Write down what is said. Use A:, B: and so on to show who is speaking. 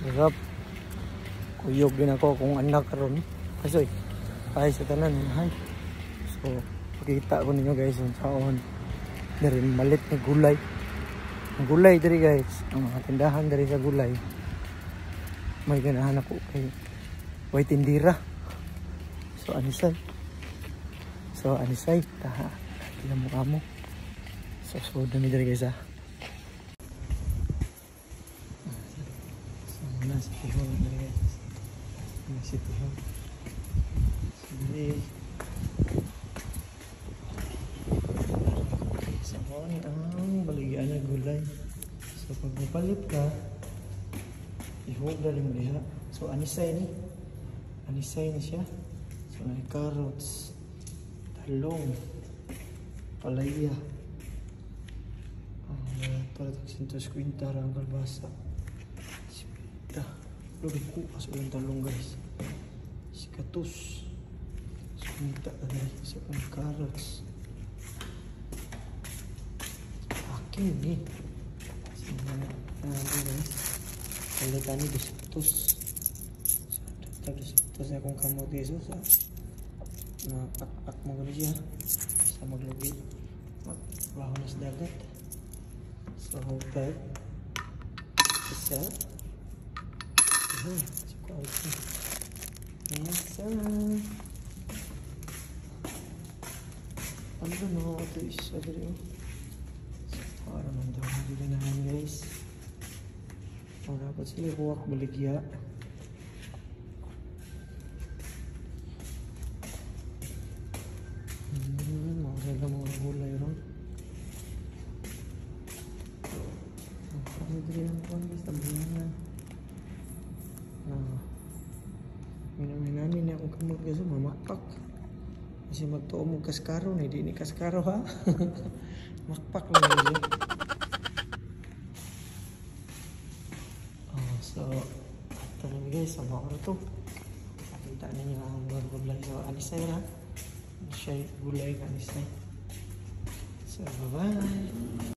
A: Sarap. Kuyog din ako kung anak karon. Kasoy. Ay sa tanan hay. So, pakita ko ninyo guys ang saon. Dari malit na gulay. Ang gulay diri guys, ang mga tindahan diri sa gulay. May ganahan ako kay way tindira. So anisay. Taha. Kila mo kamo. So dami diri guys ah. So muna sa tihon diri guys. Si tihon. So diri sa honi ang baligyan na gulay. So pag mapalit ka, ihog na rin mo diha. So anisay ni siya. So may carrots, talong, palaya, para 150 ang kalbasa, sipita, lugo as ulang talong guys, sikatus, sumita na rin sa carrots, akin eh. So guys, palitan ni disitus. Tapos akong kamot iso sa pak mo gani siya sa maglugi magbaho na sa dagat. So hopay isa so quality isa ano no ito isa dito para man daw hindi na naman guys. Dapat sila buwak baligya. Mga mga gulay ron. Ang diri ang pangis tabunan na. Minami na akong kamot kasi mamakpak. Kasi magtuo mo kaskaro na, hindi ni kaskaro ha. Makpak lang yun. So, ito lang guys, sama ko na ito. Nakita ninyo ang gulay. So, anisay na. Siya gulay ka anisay. So, bye-bye.